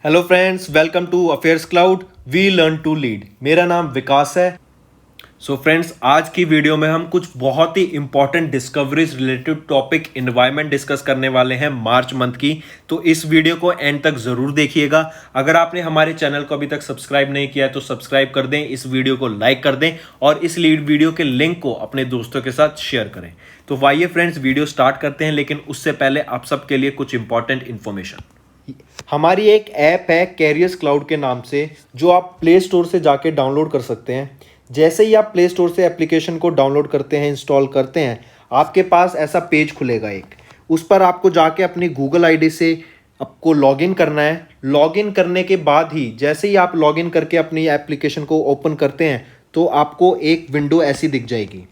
Hello friends, welcome to affairs cloud. We learn to lead. मेरा नाम विकास है। So friends, आज की वीडियो में हम कुछ बहुत ही important discoveries related topic environment discuss करने वाले हैं मार्च मंथ की। तो इस वीडियो को एंड तक जरूर देखिएगा। अगर आपने हमारे चैनल को अभी तक सब्सक्राइब नहीं किया है तो सब्सक्राइब कर दें, इस वीडियो को लाइक कर दें और इस लीड वीडियो के लिंक को अपने दोस्तों के साथ शेयर करें। तो आइए फ्रेंड्स, वीडियो स्टार्ट करते हैं, लेकिन उससे पहले आप सबके लिए कुछ इंपॉर्टेंट इंफॉर्मेशन। हमारी एक ऐप है कैरियर्स क्लाउड के नाम से, जो आप प्ले स्टोर से जाके डाउनलोड कर सकते हैं। जैसे ही आप प्ले स्टोर से एप्लीकेशन को डाउनलोड करते हैं, इंस्टॉल करते हैं, आपके पास ऐसा पेज खुलेगा एक। उस पर आपको जाके अपनी गूगल आईडी से आपको लॉगिन करना है। लॉगिन करने के बाद ही जैसे ही आप लॉगिन करके अपनी एप्लीकेशन को ओपन करते हैं तो आपको एक विंडो ऐसी दिख जाएगी।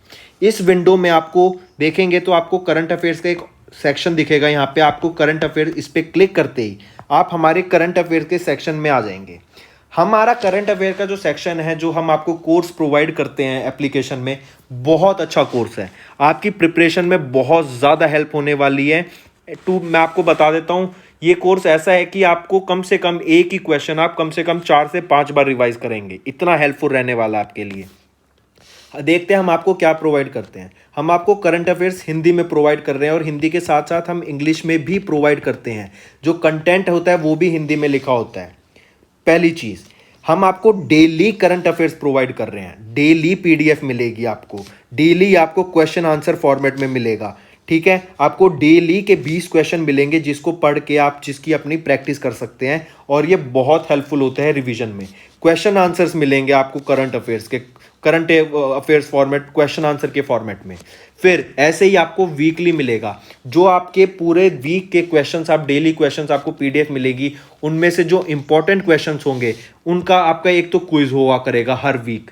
इस विंडो में आपको देखेंगे तो आपको करंट अफेयर्स का एक सेक्शन दिखेगा। यहाँ पे आपको करंट अफेयर, इस पर क्लिक करते ही आप हमारे करंट अफेयर के सेक्शन में आ जाएंगे। हमारा करंट अफेयर का जो सेक्शन है, जो हम आपको कोर्स प्रोवाइड करते हैं एप्लीकेशन में, बहुत अच्छा कोर्स है। आपकी प्रिपरेशन में बहुत ज़्यादा हेल्प होने वाली है। मैं आपको बता देता हूँ, ये कोर्स ऐसा है कि आपको कम से कम एक ही क्वेश्चन आप कम से कम 4 से 5 बार रिवाइज करेंगे। इतना हेल्पफुल रहने वाला है आपके लिए। देखते हैं हम आपको क्या प्रोवाइड करते हैं। हम आपको करंट अफेयर्स हिंदी में प्रोवाइड कर रहे हैं और हिंदी के साथ साथ हम इंग्लिश में भी प्रोवाइड करते हैं। जो कंटेंट होता है वो भी हिंदी में लिखा होता है। पहली चीज़, हम आपको डेली करंट अफेयर्स प्रोवाइड कर रहे हैं। डेली पीडीएफ मिलेगी आपको, डेली आपको क्वेश्चन आंसर फॉर्मेट में मिलेगा। ठीक है, आपको डेली के 20 क्वेश्चन मिलेंगे जिसको पढ़ के आप जिसकी अपनी प्रैक्टिस कर सकते हैं और ये बहुत हेल्पफुल होता है रिवीजन में। क्वेश्चन आंसर्स मिलेंगे आपको current affairs format, question answer के फॉर्मेट में। फिर ऐसे ही आपको वीकली मिलेगा, जो आपके पूरे वीक के क्वेश्चंस, आप डेली क्वेश्चंस आपको पीडीएफ मिलेगी। उनमें से जो इंपॉर्टेंट क्वेश्चंस होंगे उनका आपका एक तो क्विज हुआ करेगा हर वीक।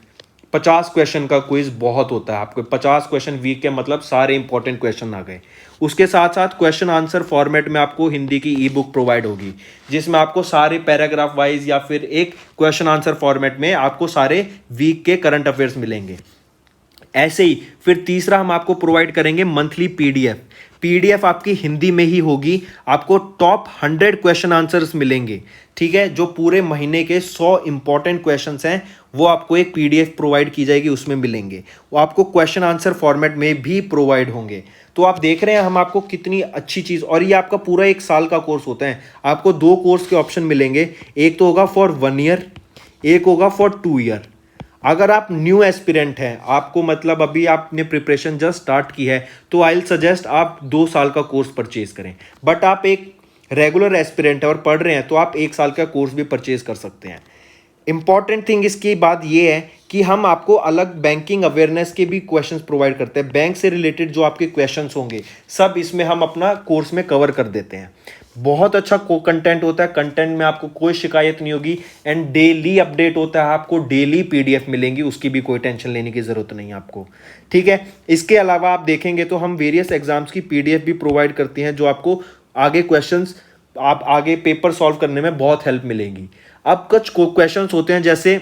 50 क्वेश्चन का क्विज बहुत होता है। आपको 50 क्वेश्चन वीक के मतलब सारे इंपॉर्टेंट क्वेश्चन आ गए। उसके साथ साथ क्वेश्चन आंसर फॉर्मेट में आपको हिंदी की ई बुक प्रोवाइड होगी, जिसमें आपको सारे पैराग्राफ वाइज या फिर एक क्वेश्चन आंसर फॉर्मेट में आपको सारे वीक के करंट अफेयर्स मिलेंगे। ऐसे ही फिर तीसरा हम आपको प्रोवाइड करेंगे मंथली पीडीएफ। पीडीएफ आपकी हिंदी में ही होगी। आपको टॉप 100 क्वेश्चन आंसर्स मिलेंगे। ठीक है, जो पूरे महीने के 100 इंपॉर्टेंट क्वेश्चंस हैं वो आपको एक पीडीएफ प्रोवाइड की जाएगी, उसमें मिलेंगे। वो आपको क्वेश्चन आंसर फॉर्मेट में भी प्रोवाइड होंगे। तो आप देख रहे हैं हम आपको कितनी अच्छी चीज़, और ये आपका पूरा 1 साल का कोर्स होता है। आपको 2 कोर्स के ऑप्शन मिलेंगे, एक तो होगा फॉर 1 ईयर, एक होगा फॉर 2 ईयर। अगर आप न्यू एस्पिरेंट हैं, आपको मतलब अभी आपने प्रिपरेशन जस्ट स्टार्ट की है, तो आई विल सजेस्ट आप 2 साल का कोर्स परचेज करें। बट आप एक रेगुलर एस्पिरेंट है और पढ़ रहे हैं तो आप 1 साल का कोर्स भी परचेज कर सकते हैं। इंपॉर्टेंट थिंग इसकी बात यह है कि हम आपको अलग बैंकिंग अवेयरनेस के भी क्वेश्चंस प्रोवाइड करते हैं। बैंक से रिलेटेड जो आपके क्वेश्चंस होंगे सब इसमें हम अपना कोर्स में कवर कर देते हैं। बहुत अच्छा कंटेंट होता है। कंटेंट में आपको कोई शिकायत नहीं होगी एंड डेली अपडेट होता है। आपको डेली पीडीएफ मिलेंगी, उसकी भी कोई टेंशन लेने की ज़रूरत नहीं है आपको। ठीक है, इसके अलावा आप देखेंगे तो हम वेरियस एग्जाम्स की पीडीएफ भी प्रोवाइड करती हैं, जो आपको आगे क्वेश्चंस, आप आगे पेपर सॉल्व करने में बहुत हेल्प मिलेगी। अब कुछ क्वेश्चंस होते हैं जैसे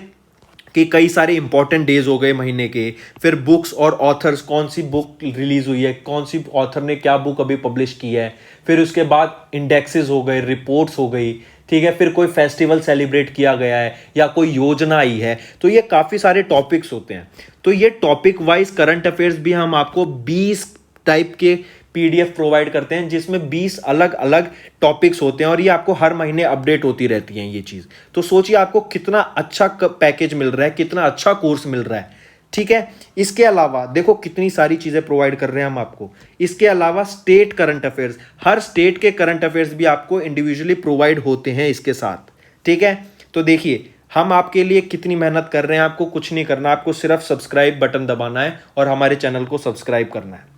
कि कई सारे इंपॉर्टेंट डेज हो गए महीने के, फिर बुक्स और ऑथर्स, कौन सी बुक रिलीज हुई है, कौन सी ऑथर ने क्या बुक अभी पब्लिश की है, फिर उसके बाद इंडेक्सेस हो गए, रिपोर्ट्स हो गई। ठीक है, फिर कोई फेस्टिवल सेलिब्रेट किया गया है या कोई योजना आई है। तो ये काफ़ी सारे टॉपिक्स होते हैं। तो ये टॉपिक वाइज करंट अफेयर्स भी हम आपको 20 टाइप के पीडीएफ प्रोवाइड करते हैं, जिसमें 20 अलग अलग टॉपिक्स होते हैं और ये आपको हर महीने अपडेट होती रहती हैं ये चीज़। तो सोचिए आपको कितना अच्छा पैकेज मिल रहा है, कितना अच्छा कोर्स मिल रहा है। ठीक है, इसके अलावा देखो कितनी सारी चीज़ें प्रोवाइड कर रहे हैं हम आपको। इसके अलावा स्टेट करंट अफेयर्स, हर स्टेट के करंट अफेयर्स भी आपको इंडिविजुअली प्रोवाइड होते हैं इसके साथ। ठीक है, तो देखिए हम आपके लिए कितनी मेहनत कर रहे हैं। आपको कुछ नहीं करना, आपको सिर्फ सब्सक्राइब बटन दबाना है और हमारे चैनल को सब्सक्राइब करना है।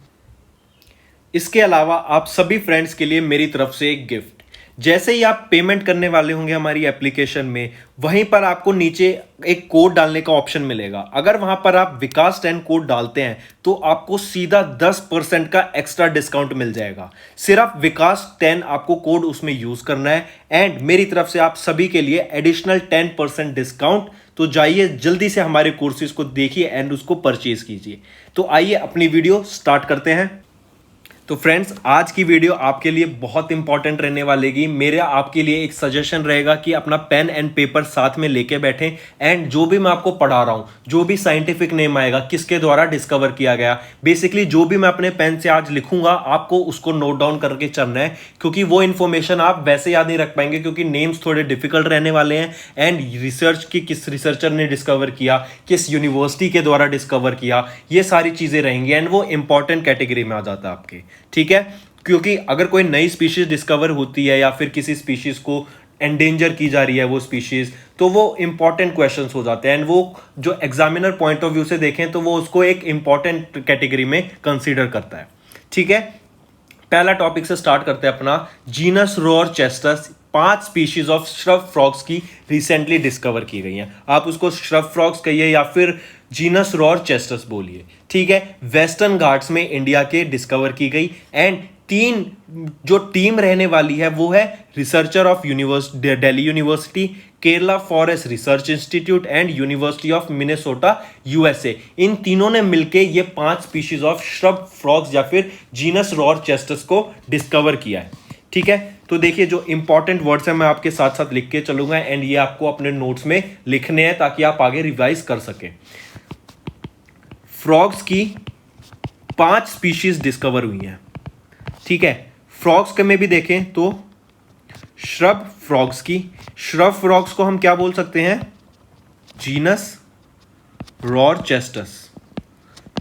इसके अलावा आप सभी फ्रेंड्स के लिए मेरी तरफ से एक गिफ्ट। जैसे ही आप पेमेंट करने वाले होंगे हमारी एप्लीकेशन में, वहीं पर आपको नीचे एक कोड डालने का ऑप्शन मिलेगा। अगर वहां पर आप विकास 10 कोड डालते हैं तो आपको सीधा 10% का एक्स्ट्रा डिस्काउंट मिल जाएगा। सिर्फ विकास 10 आपको कोड उसमें यूज करना है एंड मेरी तरफ से आप सभी के लिए एडिशनल 10% डिस्काउंट। तो जाइए जल्दी से हमारे कोर्सेज को देखिए एंड उसको परचेज कीजिए। तो आइए अपनी वीडियो स्टार्ट करते हैं। तो फ्रेंड्स, आज की वीडियो आपके लिए बहुत इंपॉर्टेंट रहने वालेगी। मेरा आपके लिए एक सजेशन रहेगा कि अपना पेन एंड पेपर साथ में लेके बैठें एंड जो भी मैं आपको पढ़ा रहा हूं, जो भी साइंटिफिक नेम आएगा, किसके द्वारा डिस्कवर किया गया, बेसिकली जो भी मैं अपने पेन से आज लिखूंगा आपको उसको नोट डाउन करके चलना है, क्योंकि वो इन्फॉर्मेशन आप वैसे याद नहीं रख पाएंगे, क्योंकि नेम्स थोड़े डिफिकल्ट रहने वाले हैं एंड रिसर्च की किस रिसर्चर ने डिस्कवर किया, किस यूनिवर्सिटी के द्वारा डिस्कवर किया, ये सारी चीजें रहेंगी एंड वो इंपॉर्टेंट कैटेगरी में आ जाता है आपके। ठीक है, क्योंकि अगर कोई नई स्पीशीज डिस्कवर होती है या फिर किसी स्पीशीज को एंडेंजर की जा रही है वो स्पीशीज, तो वो इंपॉर्टेंट क्वेश्चंस हो जाते हैं एंड वो जो एग्जामिनर पॉइंट ऑफ व्यू से देखें तो वो उसको एक इंपॉर्टेंट कैटेगरी में कंसीडर करता है। ठीक है, पहला टॉपिक से स्टार्ट करते हैं अपना। Genus Raorchestes 5 species of shrub frogs की रिसेंटली डिस्कवर की गई हैं। आप उसको श्रब फ्रॉग्स कहिए या फिर जीनस रोरचेस्टस बोलिए। ठीक है, वेस्टर्न घाट्स में इंडिया के डिस्कवर की गई एंड 3 जो टीम रहने वाली है वो है researcher of Delhi university, Kerala forest research institute and university of Minnesota USA. इन तीनों ने मिलकर ये 5 स्पीशीज ऑफ श्रब फ्रॉग्स या फिर जीनस रोरचेस्टस को डिस्कवर किया है। ठीक है, तो देखिए जो इंपॉर्टेंट वर्ड्स हैं मैं आपके साथ साथ लिख के चलूंगा एंड ये आपको अपने नोट्स में लिखने हैं ताकि आप आगे रिवाइज कर सकें। फ्रॉग्स की 5 स्पीशीज डिस्कवर हुई हैं। ठीक है, फ्रॉग्स के में भी देखें तो श्रब फ्रॉग्स को हम क्या बोल सकते हैं? Genus Raorchestes.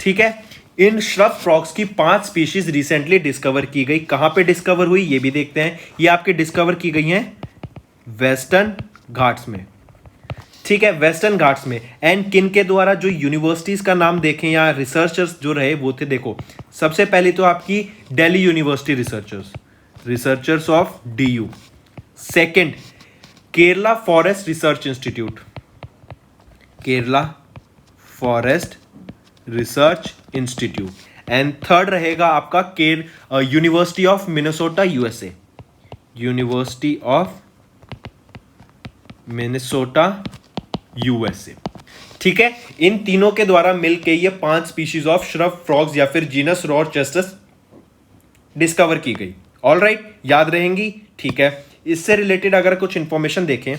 ठीक है, इन श्रब फ्रॉग्स की 5 स्पीशीज रिसेंटली डिस्कवर की गई। कहां पे डिस्कवर हुई ये भी देखते हैं। ये आपके डिस्कवर की गई हैं वेस्टर्न घाट्स में। ठीक है, वेस्टर्न घाट्स में एंड किन के द्वारा? जो यूनिवर्सिटीज का नाम देखें या रिसर्चर्स जो रहे वो थे, देखो सबसे पहले तो आपकी Delhi university researchers of DU। Second, Kerala forest research institute, Kerala forest research institute and third रहेगा आपका university of Minnesota USA, university of Minnesota USA. ठीक है, इन तीनों के द्वारा मिलकर ये 5 स्पीशीज ऑफ श्रब फ्रॉग्स या फिर जीनस रोरचेस्टस डिस्कवर की गई। ऑलराइट, याद रहेंगी। ठीक है, इससे रिलेटेड अगर कुछ इंफॉर्मेशन देखें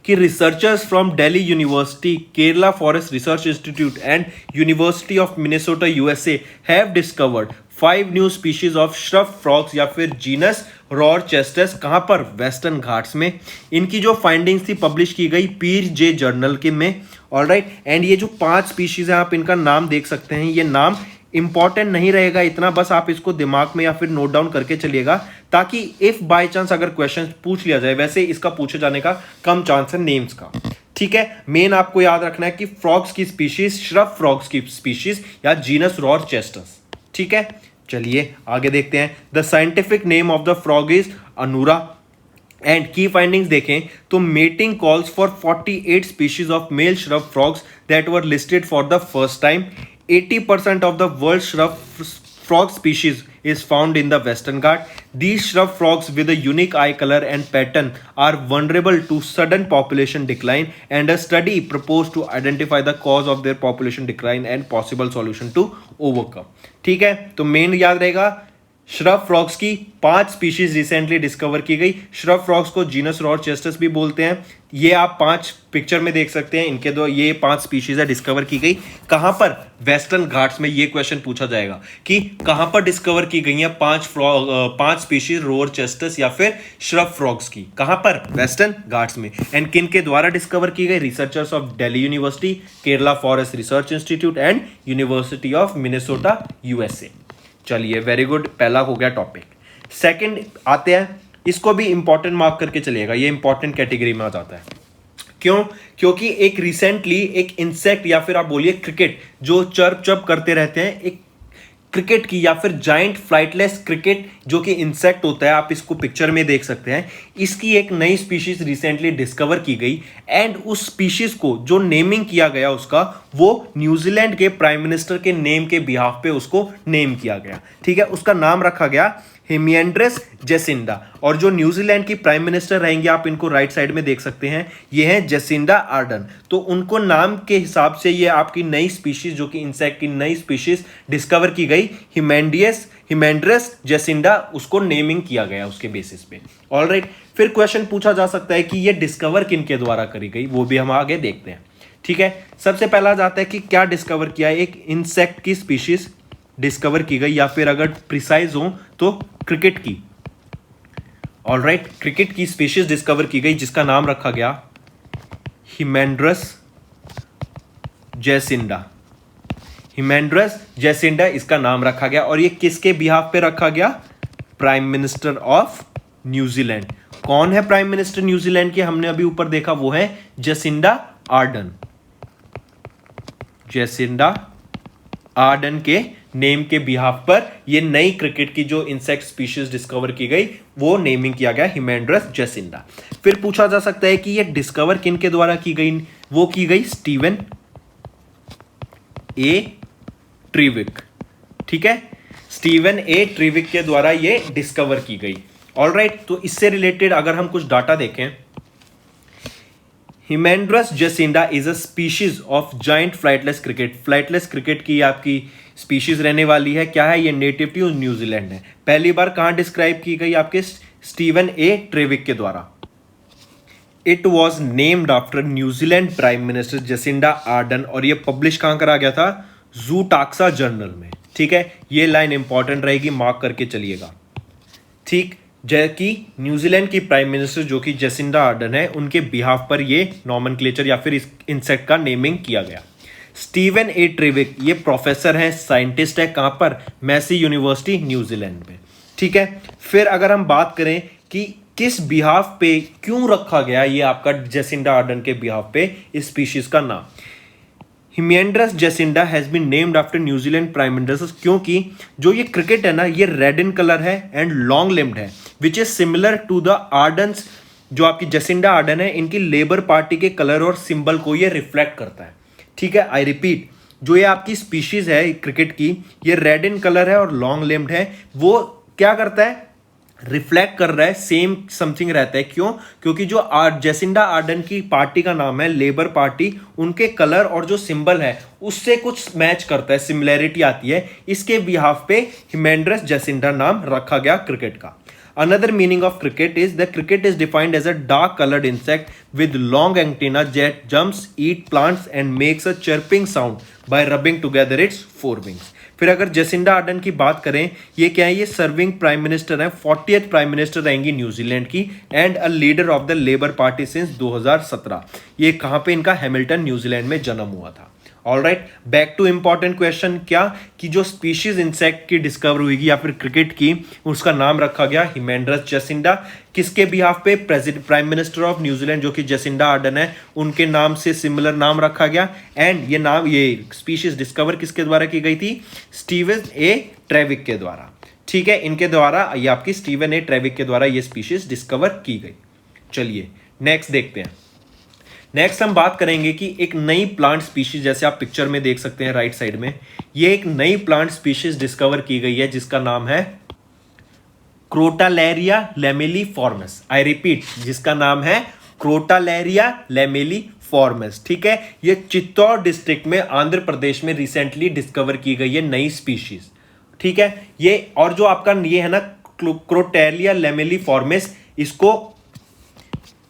कि researchers from Delhi university, Kerala forest research institute and university of Minnesota USA have discovered 5 new species of shrub frogs या फिर जीनस रोरचेस्टस। कहां पर? वेस्टर्न घाट्स में। इनकी जो फाइंडिंग्स थी पब्लिश की गई पीर जे जर्नल के में। ऑलराइट, एंड ये जो 5 स्पीशीज है आप इनका नाम देख सकते हैं। ये नाम इंपॉर्टेंट नहीं रहेगा इतना, बस आप इसको दिमाग में या फिर नोट डाउन करके चलिएगा ताकि इफ बाय चांस अगर क्वेश्चन पूछ लिया जाए, वैसे इसका पूछे जाने का कम चांस है नेम्स का। ठीक है, मेन आपको याद रखना है कि फ्रॉग्स की स्पीशीज, श्रब फ्रॉग्स की स्पीशीज या जीनस रोरचेस्टस। ठीक है, चलिए आगे देखते हैं। The scientific name of the frog is Anura and की फाइंडिंग्स देखें तो mating calls for 48 species of male shrub frogs that were listed for the first time. 80% of the world's shrub frog species is found in the Western Ghat. These shrub frogs with a unique eye color and pattern are vulnerable to sudden population decline, and a study proposed to identify the cause of their population decline and possible solution to overcome. ठीक है, तो main याद रहेगा shrub frogs की 5 species recently discover की गई। Shrub frogs को genus रोरचेस्टस भी बोलते हैं। ये आप 5 पिक्चर में देख सकते हैं, इनके दो ये 5 स्पीशीज है डिस्कवर की गई। कहां पर? वेस्टर्न घाट्स में। ये क्वेश्चन पूछा जाएगा कि कहां पर डिस्कवर की गई है 5 स्पीशीज रोरचेस्टस या फिर श्रब फ्रॉग्स की। कहां पर? वेस्टर्न घाट्स में। एंड किन के द्वारा डिस्कवर की गई? Researchers of Delhi university, Kerala forest research institute and university of Minnesota USA. चलिए, वेरी गुड, पहला हो गया टॉपिक। सेकंड आते हैं, इसको भी इंपॉर्टेंट मार्क करके चलिएगा, ये इंपॉर्टेंट कैटेगरी में आ जाता है। क्यों? क्योंकि एक रिसेंटली एक इंसेक्ट या फिर आप बोलिए क्रिकेट जो चर्प चर्प करते रहते हैं, एक क्रिकेट की या फिर जाइंट फ्लाइटलेस क्रिकेट जो कि इंसेक्ट होता है, आप इसको पिक्चर में देख सकते हैं। इसकी एक नई स्पीशीज रिसेंटली डिस्कवर की गई एंड उस स्पीशीज को जो नेमिंग किया गया उसका, वो न्यूजीलैंड के प्राइम मिनिस्टर के नेम के बिहाफ पे उसको नेम किया गया। ठीक है, उसका नाम रखा गया हिमिएंड्रेस जेसिंडा, और जो न्यूजीलैंड की प्राइम मिनिस्टर रहेंगे आप इनको राइट साइड में देख सकते हैं, ये हैं जेसिंडा आर्डन। तो उनको नाम के हिसाब से ये आपकी नई स्पीशीज जो कि इंसेक्ट की नई स्पीशीज डिस्कवर की गई हिमेंड्रस जेसिंडा उसको नेमिंग किया गया उसके बेसिस पे। ऑलराइट, फिर क्वेश्चन पूछा जा सकता है कि ये डिस्कवर किनके द्वारा करी गई, वो भी हम आगे देखते हैं। ठीक है, सबसे पहला जाता है कि क्या डिस्कवर किया, एक इंसेक्ट की स्पीशीज डिस्कवर की गई, या फिर अगर प्रिसाइज हो तो क्रिकेट की। ऑलराइट, क्रिकेट की स्पीशीज डिस्कवर की गई जिसका नाम रखा गया हिमेंड्रस जेसिंडा। हिमेंड्रस जेसिंडा इसका नाम रखा गया, और ये किसके बिहाफ पे रखा गया, प्राइम मिनिस्टर ऑफ न्यूजीलैंड। कौन है प्राइम मिनिस्टर न्यूजीलैंड के, हमने अभी ऊपर देखा, वो है जेसिंडा आर्डन। जेसिंडा आर्डन के नेम के बिहाफ पर ये नई क्रिकेट की जो इंसेक्ट स्पीशीज डिस्कवर की गई वो नेमिंग किया गया हिमेंड्रस जेसिंडा। फिर पूछा जा सकता है कि ये डिस्कवर किन के द्वारा की गई, वो की गई स्टीवन ए ट्रिविक। ठीक है, स्टीवन ए ट्रिविक के द्वारा ये डिस्कवर की गई। ऑलराइट, तो इससे रिलेटेड अगर हम कुछ डाटा देखें, Hemiandrus jacinda is a species of giant flightless cricket. Flightless cricket की आपकी स्पीशीज रहने वाली है, क्या है ये, नेटिव टू न्यूजीलैंड है। पहली बार कहां डिस्क्राइब की गई, आपके स्टीवन ए ट्रेविक के द्वारा। It was named after New Zealand prime minister Jacinda Ardern, और ये पब्लिश कहां करा गया था, जूटाक्सा जर्नल में। ठीक है, ये लाइन इंपॉर्टेंट रहेगी, मार्क करके चलिएगा। ठीक, जबकि न्यूजीलैंड की प्राइम मिनिस्टर जो कि जेसिंडा आर्डन है, उनके बिहाफ पर ये नॉमेनक्लेचर या फिर इस इंसेक्ट का नेमिंग किया गया। स्टीवन ए ट्रिविक ये प्रोफेसर हैं, साइंटिस्ट है, कहां पर, मैसी यूनिवर्सिटी न्यूजीलैंड में। ठीक है, फिर अगर हम बात करें कि किस बिहाफ पे क्यों रखा गया ये आपका जेसिंडा आर्डन के बिहाफ पे इस स्पीशीज का नाम, Hemiandrus Jacinda has been named after New Zealand prime minister, क्योंकि जो ये क्रिकेट है ना, ये रेड इन कलर है एंड लॉन्ग लिम्ड है, which is similar to the Arderns. जो आपकी जेसिंडा आर्डन है, इनकी लेबर पार्टी के कलर और सिंबल को ये रिफ्लेक्ट करता है। ठीक है, आई रिपीट, जो ये आपकी स्पीशीज है क्रिकेट की, ये रेड इन कलर है और लॉन्ग लिम्ड है, वो क्या करता है, रिफ्लेक्ट कर रहा है, सेम समथिंग रहता है। क्यों, क्योंकि जो जेसिंडा आर्डन की पार्टी का नाम है लेबर पार्टी, उनके कलर और जो सिंबल है उससे कुछ मैच करता है, सिमिलैरिटी आती है। इसके बिहाफ पे हिमेंड्रस जेसिंडा नाम रखा गया क्रिकेट का। Another meaning of cricket is that cricket is defined as a dark colored insect with long antenna that jumps, eat plants and makes a chirping sound by rubbing together its four wings. फिर अगर Jacinda Ardern की बात करें, ये क्या है, ये serving prime minister है, 40th प्राइम मिनिस्टर रहेंगी न्यूजीलैंड की, and a leader of the labour party since 2017। ये कहाँ पे इनका, हैमिल्टन न्यूजीलैंड में जन्म हुआ था। Alright, back two important question, क्या कि जो स्पीशीज इंसेक्ट की डिस्कवर हुई या फिर क्रिकेट की, उसका नाम रखा गया हिमेंड्रस जेसिंडा। किसके बिहाफ पे, प्राइम मिनिस्टर ऑफ न्यूजीलैंड जो कि जेसिंडा आर्डन है, उनके नाम से सिमिलर नाम रखा गया। एंड ये नाम, ये स्पीशीज डिस्कवर किसके द्वारा की गई थी, स्टीवन ए ट्रेविक के द्वारा। ठीक है, इनके द्वारा, ये आपकी स्टीवन ए ट्रेविक के द्वारा ये स्पीशीज डिस्कवर की गई। चलिए नेक्स्ट देखते हैं। नेक्स्ट हम बात करेंगे कि एक नई प्लांट स्पीशीज, जैसे आप पिक्चर में देख सकते हैं राइट साइड में, ये एक नई प्लांट स्पीशीज डिस्कवर की गई है जिसका नाम है क्रोटालेरिया लैमेलिफॉर्मस। आई रिपीट, जिसका नाम है क्रोटालेरिया लैमेलिफॉर्मस। ठीक है, ये चित्तौड़ डिस्ट्रिक्ट में आंध्र प्रदेश में रिसेंटली डिस्कवर की गई है नई स्पीशीज। ठीक है, ये और जो आपका ये है ना क्रोटालेरिया लैमेलिफॉर्मस, इसको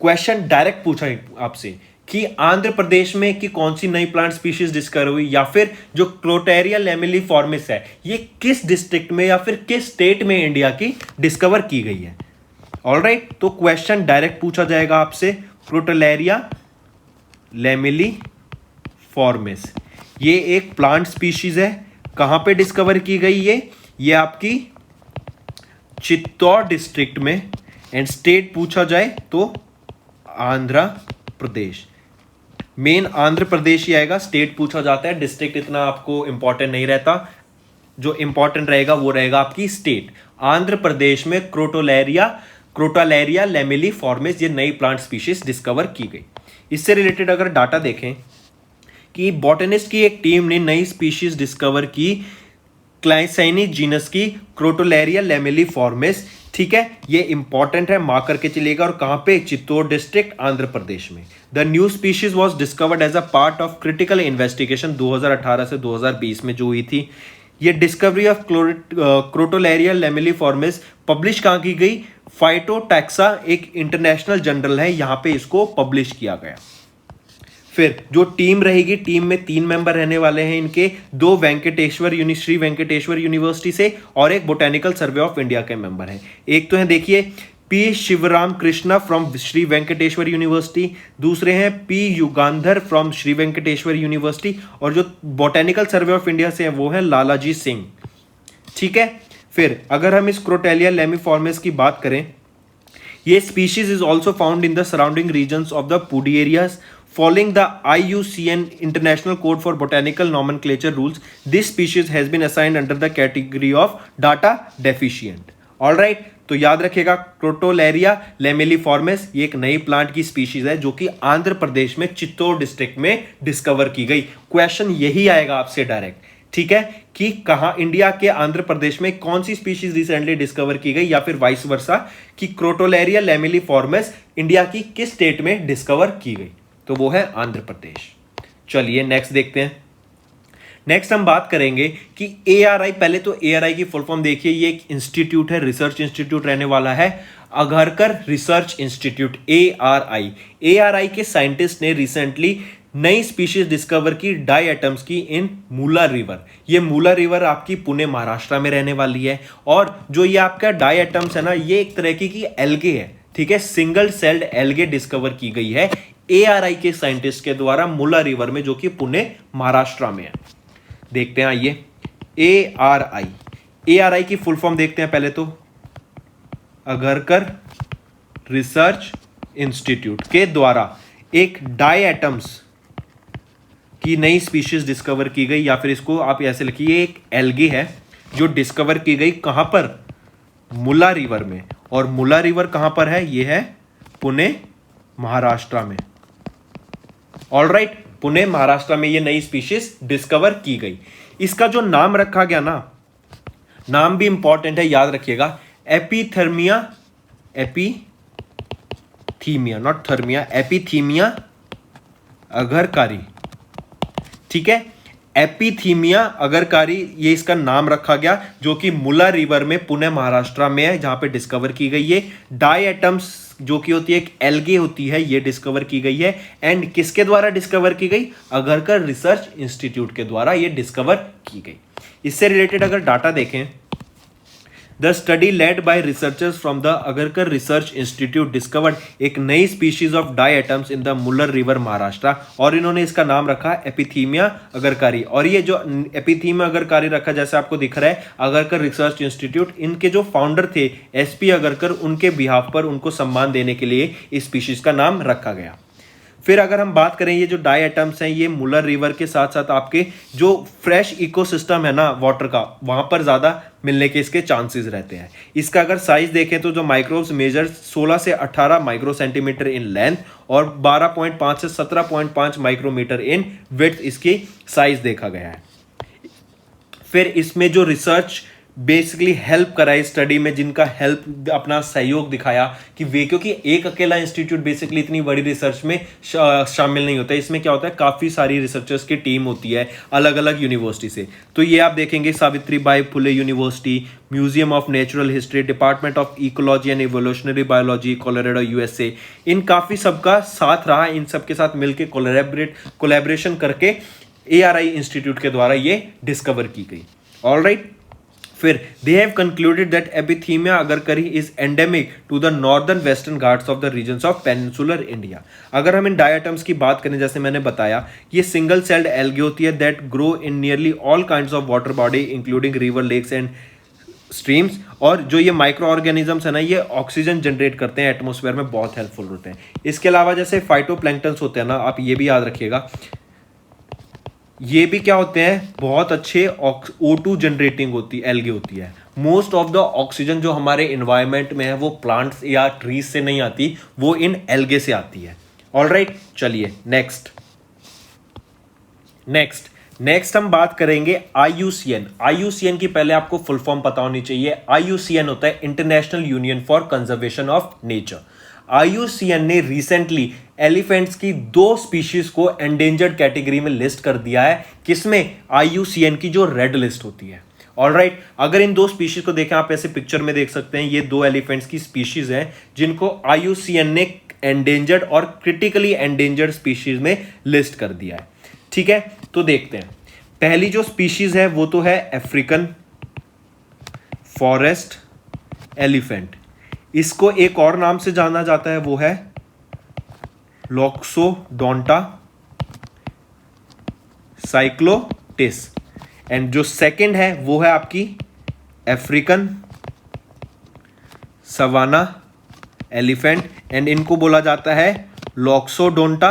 क्वेश्चन डायरेक्ट पूछा आपसे कि आंध्र प्रदेश में कि कौन सी नई प्लांट स्पीशीज डिस्कवर हुई, या फिर जो क्रोटेरिया लैमेलिफॉर्मिस है ये किस डिस्ट्रिक्ट में या फिर किस स्टेट में इंडिया की डिस्कवर की गई है। ऑलराइट, तो क्वेश्चन डायरेक्ट पूछा जाएगा आपसे, क्रोटेरिया लैमेलिफॉर्मिस ये एक प्लांट स्पीशीज है, कहां पे डिस्कवर की गई ये आपकी चित्तौड़ डिस्ट्रिक्ट में, एंड स्टेट पूछा जाए तो आंध्र प्रदेश। मेन आंध्र प्रदेश ही आएगा, स्टेट पूछा जाता है, डिस्ट्रिक्ट इतना आपको इंपॉर्टेंट नहीं रहता, जो इंपॉर्टेंट रहेगा वो रहेगा आपकी स्टेट। आंध्र प्रदेश में क्रोटालेरिया लैमेलिफॉर्मिस ये नई प्लांट स्पीशीज डिस्कवर की गई। इससे रिलेटेड अगर डाटा देखें कि बॉटनिस्ट की एक टीम ने नई स्पीशीज डिस्कवर की क्लाइसैनी जीनस की क्रोटालेरिया लैमेलिफॉर्मिस। ठीक है, ये इंपॉर्टेंट है, मार्क करके चलिएगा। और कहां पे, चित्तौड़ डिस्ट्रिक्ट आंध्र प्रदेश में। The new species was discovered as a part of critical investigation 2018 से 2020 में जो हुई थी। ये discovery of Crotalaria lamelliformis publish कहाँ की गई? फाइटोटैक्सा एक इंटरनेशनल जर्नल है, यहां पे इसको पब्लिश किया गया। फिर जो टीम रहेगी, टीम में 3 मेंबर रहने वाले हैं इनके, 2 श्री वेंकटेश्वर यूनिवर्सिटी से और एक बोटेनिकल सर्वे ऑफ इंडिया के मेंबर हैं। एक तो है देखिए P Sivarama Krishna from Shri Venkateswara university, दूसरे हैं P Yugandhar from Shri Venkateswara university, और जो बोटेनिकल सर्वे ऑफ इंडिया से है वो है लालाजी सिंह। ठीक है। फिर अगर हम इस क्रोटेलिया लेमिफॉर्मिस की बात करें, ये species is also found in the surrounding regions of the Pudi areas following the IUCN International Code for Botanical Nomenclature rules. This species has been assigned under the category of data deficient. All right, तो याद रखिएगा क्रोटोलेरिया लेमेलिफॉर्मिस ये एक नई plant की species है जो कि आंध्र प्रदेश में चित्तौड़ डिस्ट्रिक्ट में डिस्कवर की गई। क्वेश्चन यही आएगा आपसे डायरेक्ट, ठीक है, कि कहां इंडिया के आंध्र प्रदेश में कौन सी स्पीशीज रिसेंटली डिस्कवर की गई, या फिर वाइस वर्सा कि क्रोटोलेरिया लेमेलिफॉर्मिस इंडिया की किस स्टेट में डिस्कवर की गई, तो वो है आंध्र प्रदेश। चलिए नेक्स्ट देखते हैं। नेक्स्ट हम बात करेंगे कि ARI, पहले तो ARI की फुल फॉर्म देखिए, ये एक इंस्टीट्यूट है, रिसर्च इंस्टीट्यूट रहने वाला है, अघरकर रिसर्च इंस्टीट्यूट ARI। ARI के साइंटिस्ट ने रिसेंटली नई स्पीशीज डिस्कवर की डाई एटम्स की इन मूला रिवर। ये मूला रिवर आपकी पुणे महाराष्ट्र में रहने वाली है, और जो ये आपका डाई एटम्स है ना, ये एक तरह की एल्गे है, ठीक है, सिंगल सेल्ड एल्गे डिस्कवर की गई है ARI के साइंटिस्ट के द्वारा मूला रिवर में, जो कि पुणे महाराष्ट्र में है। देखते हैं आइए ARI की फुल फॉर्म देखते हैं पहले तो, अघरकर रिसर्च इंस्टीट्यूट के द्वारा एक डाई एटम्स की नई स्पीशीज डिस्कवर की गई, या फिर इसको आप ऐसे लिखिए, एक एल्गे है जो डिस्कवर की गई कहां पर? मूला रिवर में। और मूला रिवर कहां पर है? ये है पुणे महाराष्ट्र में। ऑलराइट, पुणे महाराष्ट्र में ये नई स्पीशीज डिस्कवर की गई। इसका जो नाम रखा गया ना, नाम भी इंपॉर्टेंट है, याद रखिएगा, एपिथीमिया अघरकारी। ठीक है, एपिथीमिया अघरकारी ये इसका नाम रखा गया, जो कि मूला रिवर में पुणे महाराष्ट्र में है, जहां पे डिस्कवर की गई है। डाई एटम्स जो कि होती है एक एल्गे होती है, ये डिस्कवर की गई है। एंड किसके द्वारा डिस्कवर की गई? अघरकर रिसर्च इंस्टीट्यूट के द्वारा ये डिस्कवर की गई। इससे रिलेटेड अगर डाटा देखें, the study led by researchers from the Agharkar research institute discovered एक नई species of diatoms in the Mullar river Maharashtra, और इन्होंने इसका नाम रखा एपिथीमिया अघरकारी। और ये जो एपिथीमिया अघरकारी रखा, जैसे आपको दिख रहा है, अघरकर रिसर्च इंस्टीट्यूट, इनके जो फाउंडर थे SP अघरकर, उनके बिहाफ पर उनको सम्मान देने के लिए इस स्पीशीज का नाम रखा गया। फिर अगर हम बात करें, ये जो डाई एटम्स हैं, ये मुल्लर रिवर के साथ साथ आपके जो फ्रेश इकोसिस्टम है ना वाटर का, वहां पर ज्यादा मिलने के इसके चांसेस रहते हैं। इसका अगर साइज देखें तो जो माइक्रोब्स मेजर 16 से 18 माइक्रो सेंटीमीटर इन लेंथ और 12.5 से 17.5 माइक्रोमीटर इन विड्थ इसकी साइज देखा गया है। फिर इसमें जो रिसर्च बेसिकली हेल्प करा इस स्टडी में, जिनका हेल्प अपना सहयोग दिखाया कि वे, क्योंकि एक अकेला इंस्टीट्यूट बेसिकली इतनी बड़ी रिसर्च में शामिल नहीं होता है। इसमें क्या होता है, काफ़ी सारी रिसर्चर्स की टीम होती है अलग अलग यूनिवर्सिटी से। तो ये आप देखेंगे Savitribai Phule university, museum of natural history, department of ecology and evolutionary biology, Colorado USA, इन काफ़ी सबका साथ रहा, इन सबके साथ मिलकर कोलैबोरेशन करके ARI इंस्टीट्यूट के द्वारा ये डिस्कवर की गई। ऑलराइट, फिर they have concluded that Epithemia Agharkari is endemic to the northern western Ghats of the regions of peninsular India. अगर हम इन डायटम्स की बात करें, जैसे मैंने बताया, ये सिंगल सेल्ड एल्गे होती है that grow in nearly all kinds of water body including river, lakes and streams. और जो ये माइक्रो ऑर्गेनिजम्स है ना, ये ऑक्सीजन जनरेट करते हैं, एटमोस्फेयर में बहुत हेल्पफुल होते हैं। इसके अलावा जैसे फाइटोप्लैंक्टन्स होते हैं ना, आप ये भी याद रखिएगा, ये भी क्या होते हैं, बहुत अच्छे O2 जनरेटिंग होती एल्गे होती है। मोस्ट ऑफ द ऑक्सीजन जो हमारे इन्वायरमेंट में है वो प्लांट्स या ट्रीज से नहीं आती, वो इन एल्गे से आती है। ऑलराइट, चलिए नेक्स्ट हम बात करेंगे IUCN की पहले आपको फुल फॉर्म पता होनी चाहिए। IUCN होता है international union for conservation of nature. IUCN ने रिसेंटली एलिफेंट्स की 2 स्पीशीज को एंडेंजर्ड कैटेगरी में लिस्ट कर दिया है। किसमें? IUCN की जो रेड लिस्ट होती है। ऑलराइट, अगर इन दो स्पीशीज को देखें, आप ऐसे पिक्चर में देख सकते हैं, ये दो एलिफेंट्स की स्पीशीज हैं जिनको IUCN ने एंडेंजर्ड और क्रिटिकली एंडेंजर्ड स्पीशीज में लिस्ट कर दिया है। ठीक है, तो देखते हैं। पहली जो स्पीशीज है वो तो है अफ्रीकन फॉरेस्ट एलिफेंट। इसको एक और नाम से जाना जाता है, वो है लॉक्सोडोंटा साइक्लोटिस। एंड जो सेकंड है वो है आपकी अफ्रीकन सवाना एलिफेंट, एंड इनको बोला जाता है लॉक्सोडोंटा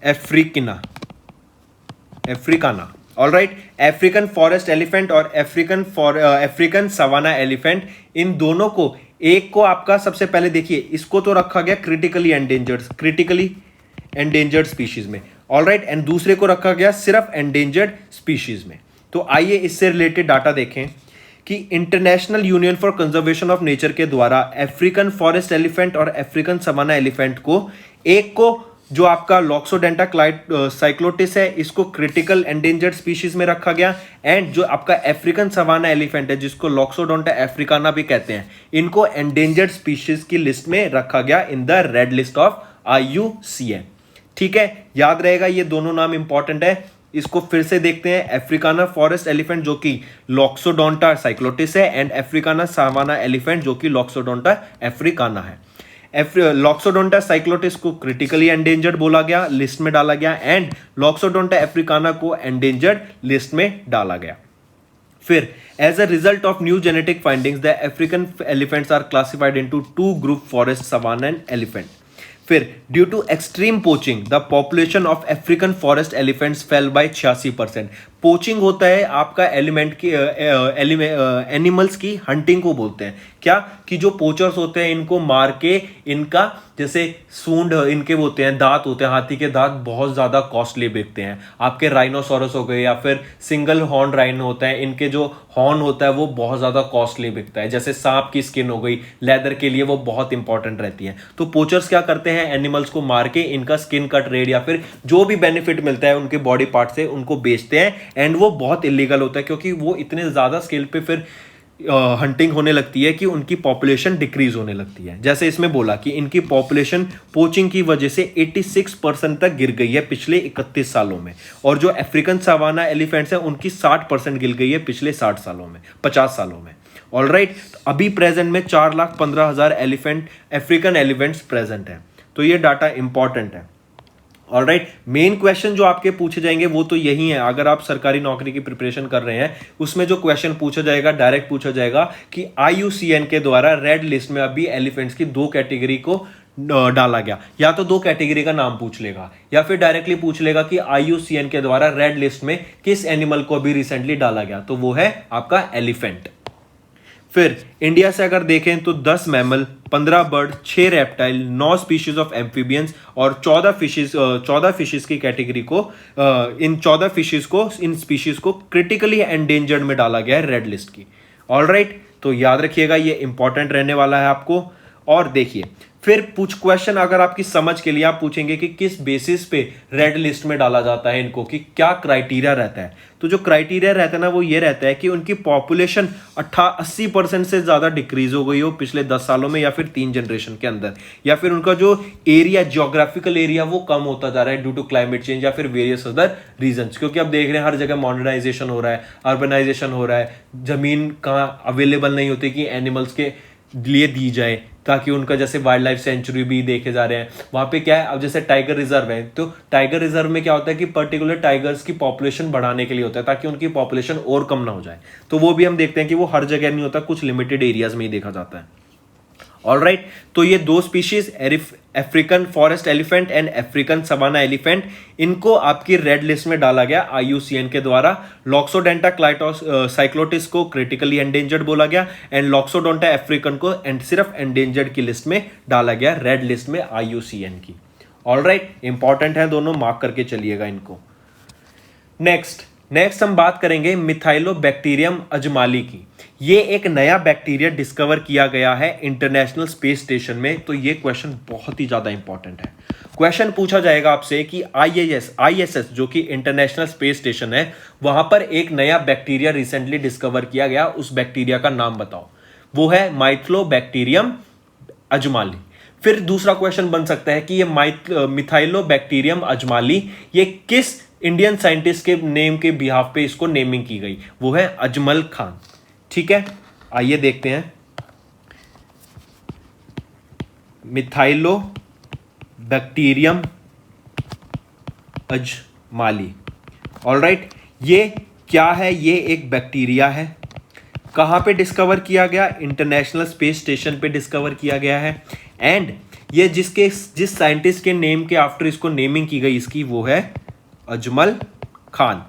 अफ्रीकाना। ऑलराइट, अफ्रीकन फॉरेस्ट एलिफेंट और अफ्रीकन सवाना एलिफेंट, इन दोनों को, एक को आपका सबसे पहले देखिए, इसको तो रखा गया क्रिटिकली एंडेंजर्ड स्पीशीज में। ऑलराइट, एंड दूसरे को रखा गया सिर्फ एंडेंजर्ड स्पीशीज में। तो आइए इससे रिलेटेड डाटा देखें कि international union for conservation of nature के द्वारा अफ्रीकन फॉरेस्ट एलिफेंट और अफ्रीकन सवाना एलिफेंट को, एक को जो आपका लॉक्सोडेंटा साइक्लोटिस है, इसको क्रिटिकल एंडेंजर्ड स्पीशीज में रखा गया, एंड जो आपका अफ्रीकन सवाना एलिफेंट है जिसको लॉक्सोडोंटा अफ्रीकाना भी कहते हैं, इनको एंडेंजर्ड स्पीशीज की लिस्ट में रखा गया in the red list of IUCN। ठीक है, याद रहेगा, ये दोनों नाम इंपॉर्टेंट है। इसको फिर से देखते हैं। अफ्रीकाना फॉरेस्ट एलिफेंट जो कि लॉक्सोडोंटा साइक्लोटिस है, एंड अफ्रीकाना सवाना एलिफेंट जो कि लॉक्सोडोंटा अफ्रीकाना है। लॉक्सोडोंटा साइक्लोटिस को क्रिटिकली एंडेंजर्ड बोला गया, लिस्ट में डाला गया, एंड लॉक्सोडोंटा अफ्रीकाना को एंडेंजर्ड लिस्ट में डाला गया। फिर as a result of new genetic findings the African elephants are classified into 2 group, forest savanna and elephant. फिर due to extreme poaching the population of African forest elephants fell by 86%। Poaching होता है आपका animals की hunting को बोलते हैं। क्या कि जो पोचर्स होते हैं इनको मार के, इनका जैसे सूंड इनके होते हैं, दांत होते हैं, हाथी के दांत बहुत ज्यादा कॉस्टली बिकते हैं। आपके राइनोसोरस हो गए या फिर सिंगल हॉर्न राइनो होता है, इनके जो हॉर्न होता है वो बहुत ज्यादा कॉस्टली बिकता है। जैसे सांप की स्किन हो गई, लेदर के लिए वो बहुत इंपॉर्टेंट रहती है। तो पोचर्स क्या करते हैं, एनिमल्स को मार के इनका स्किन कट रेट या फिर जो भी बेनिफिट मिलता है उनके बॉडी पार्ट से, उनको बेचते हैं, एंड वो बहुत इलीगल होता है क्योंकि वो इतने ज्यादा स्केल पे फिर हंटिंग होने लगती है कि उनकी पॉपुलेशन डिक्रीज होने लगती है। जैसे इसमें बोला कि इनकी पॉपुलेशन पोचिंग की वजह से 86% तक गिर गई है पिछले 31 सालों में, और जो अफ्रीकन सवाना एलिफेंट्स हैं उनकी 60% गिर गई है पिछले 50 सालों में। ऑलराइट, अभी प्रेजेंट में 4,15,000 अफ्रीकन एलिफेंट्स प्रेजेंट हैं। तो ये डाटा इंपॉर्टेंट है। ऑलराइट, मेन क्वेश्चन जो आपके पूछे जाएंगे वो तो यही है। अगर आप सरकारी नौकरी की प्रिपरेशन कर रहे हैं, उसमें जो क्वेश्चन पूछा जाएगा, डायरेक्ट पूछा जाएगा कि IUCN के द्वारा रेड लिस्ट में अभी एलिफेंट्स की 2 कैटेगरी को डाला गया। या तो 2 कैटेगरी का नाम पूछ लेगा, या फिर डायरेक्टली पूछ लेगा कि IUCN के द्वारा रेड लिस्ट में किस एनिमल को अभी रिसेंटली डाला गया, तो वो है आपका एलिफेंट। फिर इंडिया से अगर देखें तो 10 mammal, 15 bird, 6 reptile, 9 species of amphibians और 14 फिशेस की कैटेगरी को, इन स्पीशीज को क्रिटिकली एंडेंजर्ड में डाला गया है रेड लिस्ट की। ऑलराइट, तो याद रखिएगा, ये इंपॉर्टेंट रहने वाला है आपको। और देखिए, फिर क्वेश्चन अगर आपकी समझ के लिए आप पूछेंगे कि किस बेसिस पे रेड लिस्ट में डाला जाता है इनको, कि क्या क्राइटेरिया रहता है। तो जो क्राइटेरिया रहता है ना, वो ये रहता है कि उनकी पॉपुलेशन 80% से ज्यादा डिक्रीज हो गई हो पिछले 10 सालों में, या फिर 3 जनरेशन के अंदर, या फिर उनका जो एरिया, जियोग्राफिकल एरिया, वो कम होता जा रहा है ड्यू टू क्लाइमेट चेंज या फिर वेरियस अदर रीजंस। क्योंकि अब देख रहे हैं हर जगह मॉडर्नाइजेशन हो रहा है, अर्बनाइजेशन हो रहा है, जमीन कहाँ अवेलेबल नहीं होती कि एनिमल्स के लिए दी जाए, ताकि उनका, जैसे वाइल्ड लाइफ सेंचुरी भी देखे जा रहे हैं वहां पे क्या है, अब जैसे टाइगर रिजर्व है, तो टाइगर रिजर्व में क्या होता है कि पर्टिकुलर टाइगर्स की पॉपुलेशन बढ़ाने के लिए होता है ताकि उनकी पॉपुलेशन और कम ना हो जाए। तो वो भी हम देखते हैं कि वो हर जगह नहीं होता, कुछ लिमिटेड एरियाज में ही देखा जाता है। ऑलराइट, तो ये 2 species, African forest elephant and African savanna elephant, इनको आपकी रेड लिस्ट में डाला गया IUCN के द्वारा। लॉक्सोडेंटा साइक्लोटिस को क्रिटिकली एंडेंजर्ड बोला गया, एंड लॉक्सोडोंटा अफ्रीकन को सिर्फ एंडेंजर्ड की लिस्ट में डाला गया, रेड लिस्ट में IUCN की। ऑलराइट, इंपॉर्टेंट है दोनों, मार्क करके चलिएगा इनको। नेक्स्ट हम बात करेंगे मिथाइलोबैक्टीरियम अजमाली की। ये एक नया बैक्टीरिया डिस्कवर किया गया है इंटरनेशनल स्पेस स्टेशन में। तो ये क्वेश्चन बहुत ही ज्यादा इंपॉर्टेंट है। क्वेश्चन पूछा जाएगा आपसे कि आईएसएस जो कि इंटरनेशनल स्पेस स्टेशन है, वहां पर एक नया बैक्टीरिया रिसेंटली डिस्कवर किया गया, उस बैक्टीरिया का नाम बताओ। वो है माइथ्लोबैक्टीरियम अजमाली। फिर दूसरा क्वेश्चन बन सकता है कि ये मिथाइलोबैक्टीरियम अजमाली ये किस इंडियन साइंटिस्ट के नेम के बिहाफ पे इसको नेमिंग की गई, वो है अजमल खान। ठीक है, आइए देखते हैं। मिथाइलोबैक्टीरियम अजमाली, ऑलराइट, ये क्या है? ये एक बैक्टीरिया है। कहां पे डिस्कवर किया गया? इंटरनेशनल स्पेस स्टेशन पे डिस्कवर किया गया है। एंड ये जिस साइंटिस्ट के नेम के आफ्टर इसको नेमिंग की गई इसकी, वो है अजमल खान।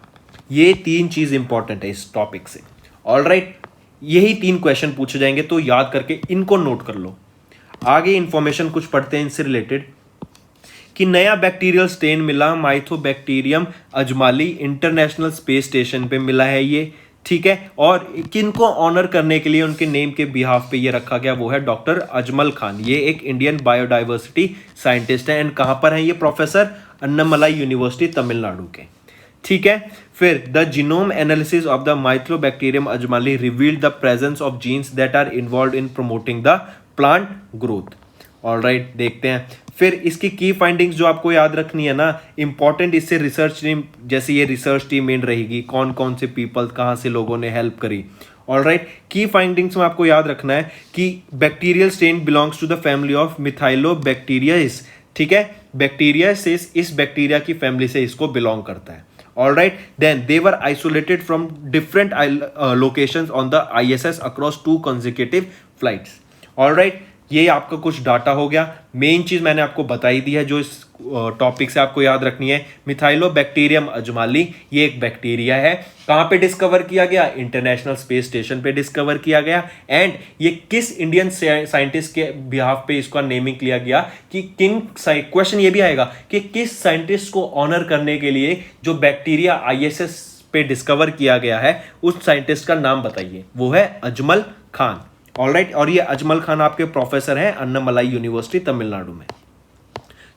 ये 3 चीज इंपॉर्टेंट है इस टॉपिक से। ऑलराइट, यही 3 क्वेश्चन पूछे जाएंगे, तो याद करके इनको नोट कर लो। आगे इंफॉर्मेशन कुछ पढ़ते हैं इनसे रिलेटेड कि नया बैक्टीरियल स्ट्रेन मिला माइथोबैक्टीरियम अजमाली, इंटरनेशनल स्पेस स्टेशन पे मिला है ये। ठीक है, और किनको ऑनर करने के लिए उनके नेम के बिहाफ पे ये रखा गया, वो है डॉक्टर अजमल खान। ये एक इंडियन बायोडाइवर्सिटी साइंटिस्ट है। एंड कहां पर है ये प्रोफेसर? अन्नामलाई यूनिवर्सिटी तमिलनाडु के। ठीक है, फिर the genome analysis of the Methylobacterium Ajmali revealed the presence of genes that are involve in promoting the plant growth. Alright, देखते हैं फिर इसकी की फाइंडिंग्स जो आपको याद रखनी है ना, इंपॉर्टेंट। इससे रिसर्च टीम, जैसे ये रिसर्च टीम मेन रहेगी, कौन कौन से पीपल, कहाँ से लोगों ने हेल्प करी। ऑलराइट, की फाइंडिंग्स में आपको याद रखना है कि bacterial strain belongs to the family of methylobacterias. ठीक है, बैक्टीरियासिस इस बैक्टीरिया की फैमिली से इसको बिलोंग करता है। Alright, then they were isolated from different locations on the ISS across 2 consecutive flights. Alright, ये आपका कुछ डाटा हो गया। मेन चीज मैंने आपको बताई दी है जो इस टॉपिक से आपको याद रखनी है। मिथाइलोबैक्टीरियम अजमाली ये एक बैक्टीरिया है। कहां पे डिस्कवर किया गया? इंटरनेशनल स्पेस स्टेशन पे डिस्कवर किया गया। एंड ये किस इंडियन साइंटिस्ट के बिहाफ पे इसका नेमिंग किया गया कि किन, क्वेश्चन ये भी आएगा कि किस साइंटिस्ट को ऑनर करने के लिए जो बैक्टीरिया आईएसएस पे डिस्कवर किया गया है उस साइंटिस्ट का नाम बताइए। वो है अजमल खान। ऑलराइट, और ये अजमल खान आपके प्रोफेसर हैं अन्नामलाई यूनिवर्सिटी तमिलनाडु में।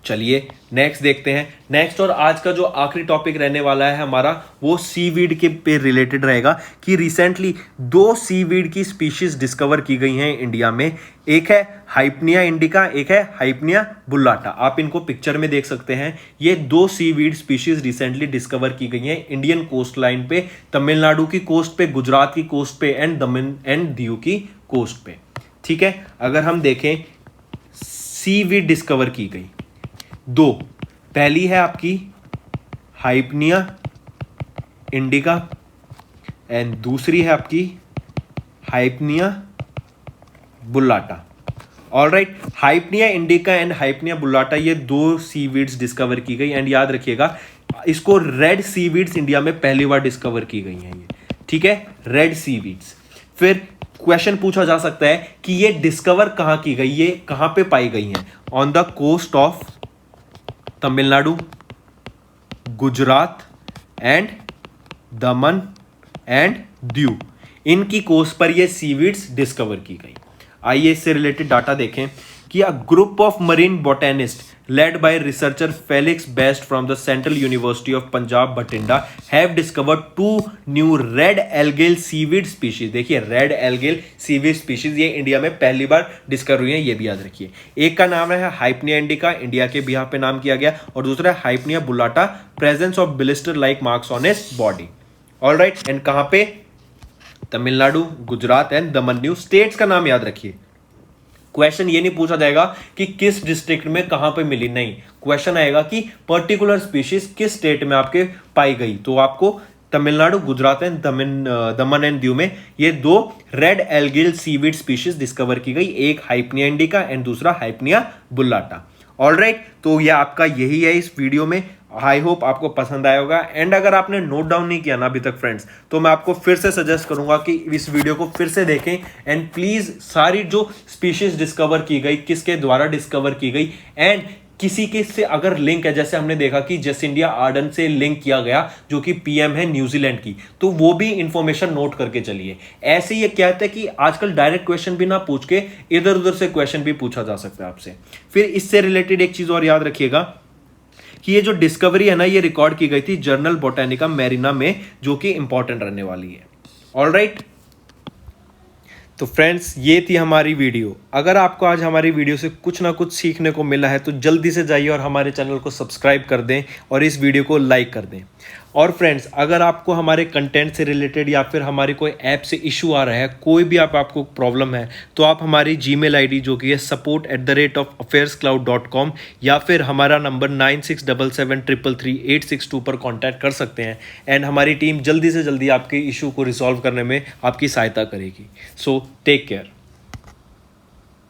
चलिए नेक्स्ट देखते हैं। नेक्स्ट और आज का जो आखिरी टॉपिक रहने वाला है हमारा, वो सीवीड के पे रिलेटेड रहेगा कि रिसेंटली 2 सीवीड की स्पीशीज डिस्कवर की गई हैं इंडिया में। एक है हाइपनिया इंडिका, एक है हाइपनिया बुल्लाटा। आप इनको पिक्चर में देख सकते हैं। ये 2 सीवीड स्पीशीज रिसेंटली डिस्कवर की गई हैं इंडियन कोस्ट लाइन पे, तमिलनाडु की कोस्ट पे, गुजरात की कोस्ट पे एंड दमन एंड दीव की कोस्ट पे। ठीक है, अगर हम देखें सीवीड डिस्कवर की गई 2, पहली है आपकी हाइपनिया इंडिका एंड दूसरी है आपकी हाइपनिया बुल्लाटा। ऑलराइट, हाइपनिया इंडिका एंड हाइपनिया बुल्लाटा ये 2 सीवीड्स डिस्कवर की गई। एंड याद रखिएगा इसको रेड सीवीड्स इंडिया में पहली बार डिस्कवर की गई हैं ये। ठीक है, रेड सीवीड्स। फिर क्वेश्चन पूछा जा सकता है कि ये डिस्कवर कहां की गई, ये कहां पे पाई गई हैं? On the coast of Tamil Nadu, Gujarat and Daman and Diu, इनकी कोस्ट पर ये सीवीड्स डिस्कवर की गई। आइए इससे रिलेटेड डाटा देखें कि a group of marine botanist led by researcher Felix Best from the Central University of Punjab Bathinda have discovered 2 new red algal seaweed species। देखिए रेड एल्गेल सीवीड स्पीशीज ये India में पहली बार डिस्कवर हुई है, ये भी याद रखिए। एक का नाम है हाइपनिया इंडिका, इंडिया के बिहाफ पे नाम किया गया, और दूसरा है Hypnea bullata, presence of blister like marks on its body. Alright, and कहां पे? तमिलनाडु, गुजरात एंड दमन दीव। स्टेट्स का नाम याद रखिए। क्वेश्चन ये नहीं पूछा जाएगा कि किस डिस्ट्रिक्ट में कहां पे मिली, नहीं, क्वेश्चन आएगा कि पर्टिकुलर स्पीशीज किस स्टेट में आपके पाई गई। तो आपको तमिलनाडु, गुजरात एंड दमन एंड दीव में ये 2 रेड एल्गिल सीवीड स्पीशीज डिस्कवर की गई, एक हाइपनिया इंडिका एंड दूसरा हाइपनिया बुल्लाटा। ऑलराइट, तो ये आपका यही है इस वीडियो में। आई होप आपको पसंद आया होगा। एंड अगर आपने नोट डाउन नहीं किया ना अभी तक फ्रेंड्स, तो मैं आपको फिर से सजेस्ट करूंगा कि इस वीडियो को फिर से देखें। एंड प्लीज सारी जो स्पीशीज डिस्कवर की गई, किसके द्वारा डिस्कवर की गई, एंड किसी के से अगर लिंक है, जैसे हमने देखा कि जसिंडिया आर्डन से लिंक किया गया जो कि पीएम है न्यूजीलैंड की, तो वो भी इंफॉर्मेशन नोट करके चलिए। ऐसे ये कहते हैं कि आजकल डायरेक्ट क्वेश्चन भी ना पूछ के इधर उधर से क्वेश्चन भी पूछा जा सकता है आपसे। फिर इससे रिलेटेड एक चीज और याद रखिएगा कि ये जो डिस्कवरी है ना, ये रिकॉर्ड की गई थी जर्नल बोटानिका मैरिना में, जो कि इंपॉर्टेंट रहने वाली है। ऑलराइट, तो फ्रेंड्स ये थी हमारी वीडियो। अगर आपको आज हमारी वीडियो से कुछ ना कुछ सीखने को मिला है तो जल्दी से जाइए और हमारे चैनल को सब्सक्राइब कर दें और इस वीडियो को लाइक कर दें। और फ्रेंड्स, अगर आपको हमारे कंटेंट से रिलेटेड या फिर हमारी कोई ऐप से इशू आ रहा है, कोई भी आपको प्रॉब्लम है, तो आप हमारी जीमेल आईडी जो कि है support@affairscloud.com या फिर हमारा नंबर 9677333862 पर कॉन्टैक्ट कर सकते हैं एंड हमारी टीम जल्दी से जल्दी आपके इशू को रिजॉल्व करने में आपकी सहायता करेगी। So take care.